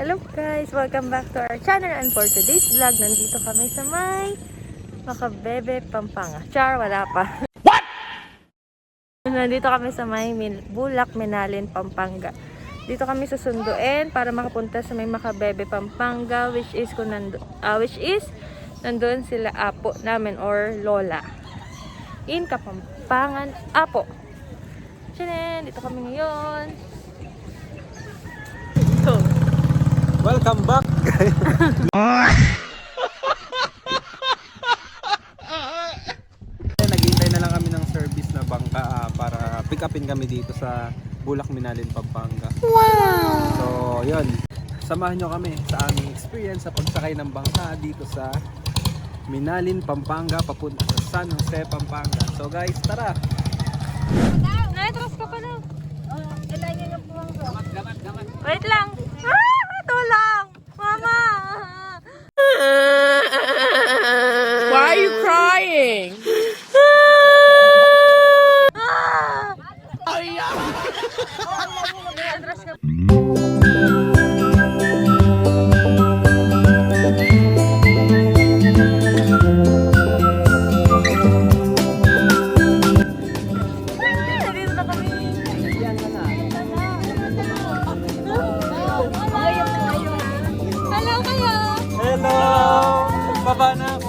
Hello guys! Welcome back to our channel, and for today's vlog, nandito kami sa may Macabebe, Pampanga. Char, wala pa. What? Nandito kami sa may Bulak, Menalin, Pampanga. Dito kami susunduin para makapunta sa may Macabebe, Pampanga, which is nandun sila apo namin or lola. In Kapampangan, Apo. Tchanan! Dito kami ngayon. So, welcome back. Naghihintay na lang kami ng service na bangka para pick upin kami dito sa Bulak, Menalin, Pampanga. wow! So, yun. Samahan nyo kami sa aming experience sa pagsakay ng bangka dito sa Menalin, Pampanga, papunta sa San Jose, Pampanga. So guys, tara! Naitras ka pala. Wait lang. Tulang! Mama! Why are you crying? Naitras ka. Nandito na kami. Hello kayo! Hello! Baba na ako.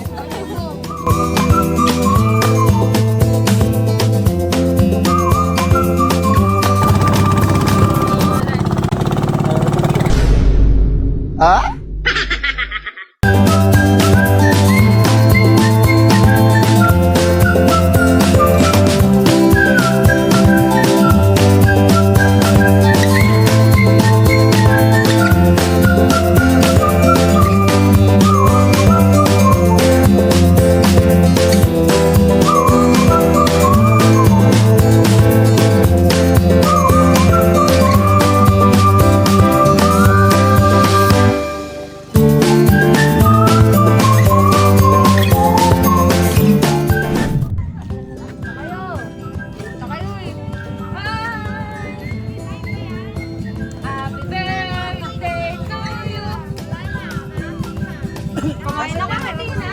Kumain na ka kanina.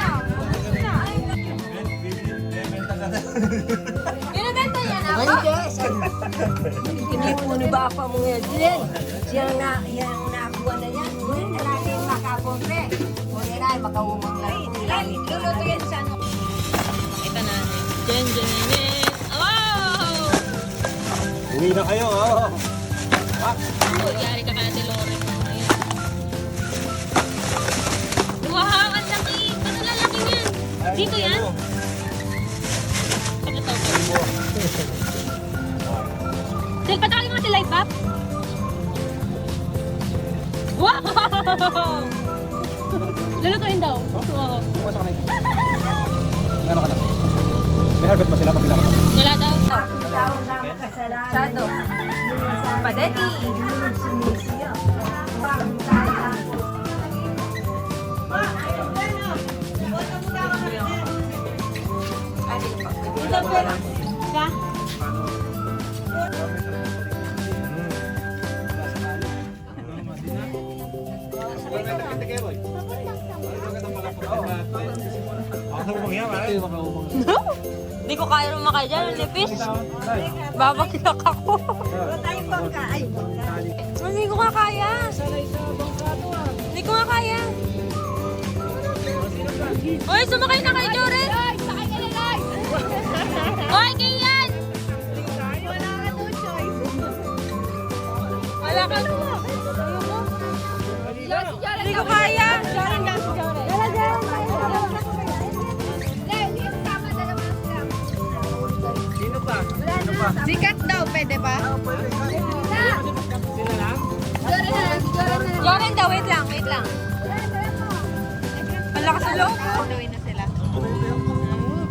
Binibenta yan ako? Hindi po ni Bapa mo yan din. Siyang nakuha na yan. Ngayon na natin makapobre. Kung yan ay makawumang lang. Luluto yan sa ano? Makita natin. Jen. Wow! Uwi na kayo, oh! Yari ka kaya si Loren. Wow! Ang laki! Ano lalaki yan? Dito yan? Del, patakin mo si Light Pop? Wow! Lulutuin daw. Wow. Pumasok ka na. Ano ka na? May harvest ba sila pag pinakasan? Wala daw. Tawag na makasalanan. Sado. Spaghetti. Hindi ko kaya rumakay dyan. Nipis. Babagyak ako. Tayong bangka. Ay, Hindi ko nga kaya. Hindi ko nga kaya. Uy, sumakay na kayo, Joret. Sakay ka na, guys. Uy, Kian. Wala ka no choice. Wala ka no. Hindi ko kaya. Joret lang si Joret. Sikat daw, pwede ba? Joret daw, wait lang. Malakas sa loob. Gawin na sila.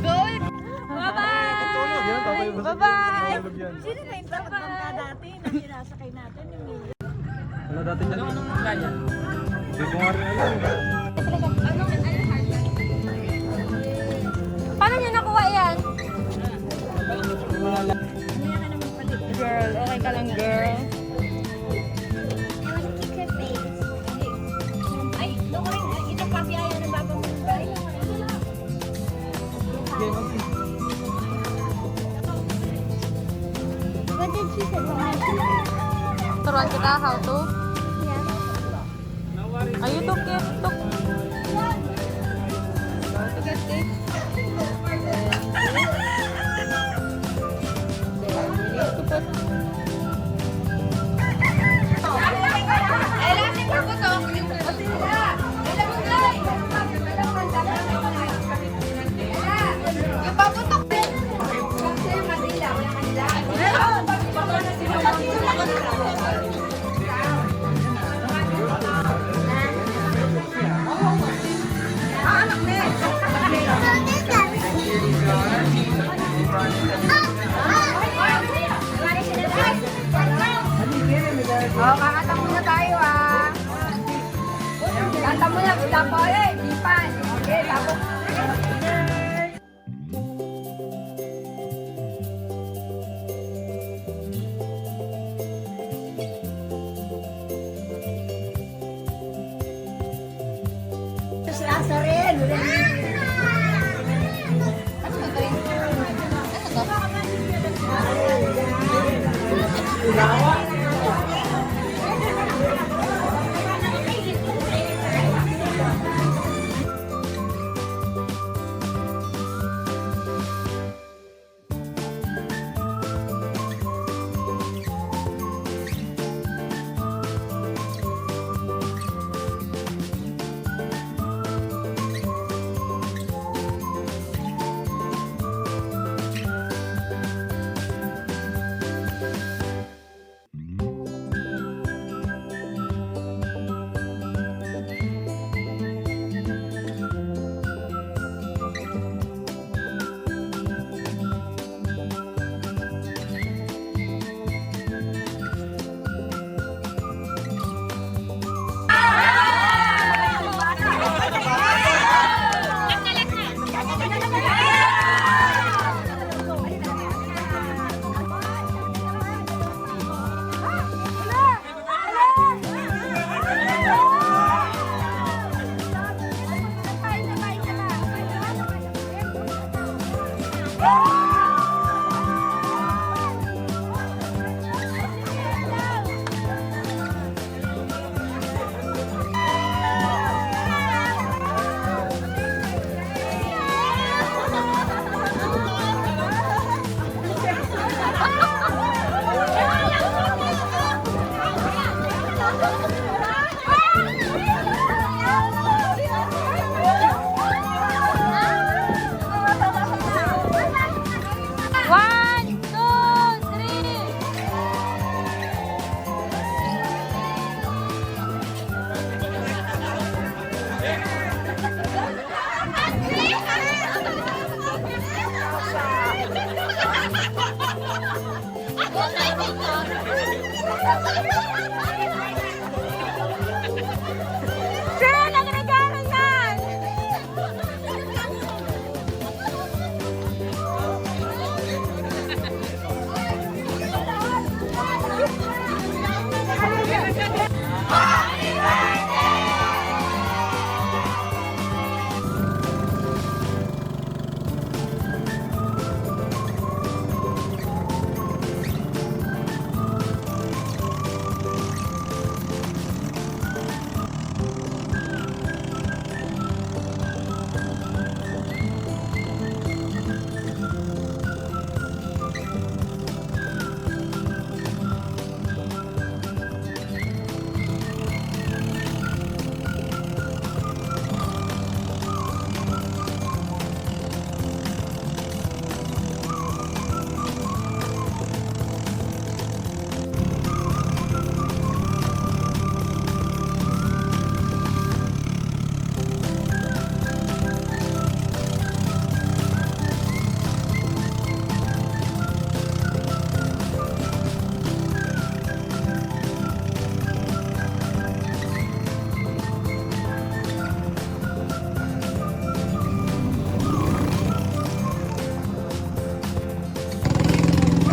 Good. Bye-bye. Bye-bye. sino ba yung bangka dati na sinasakay natin? Wala dati dyan. Hindi ko nga rin alam. Paano niyo nakuha yan? Girl, okay ka lang, girl. how to? Are you took it? Took. To get this. Oh, kakanta muna tayo ah. Kanta muna, kita po eh. Lipan. Okay, tapos. Si Asa rin.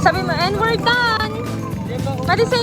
Sabi mo, and we're done. Pwede say,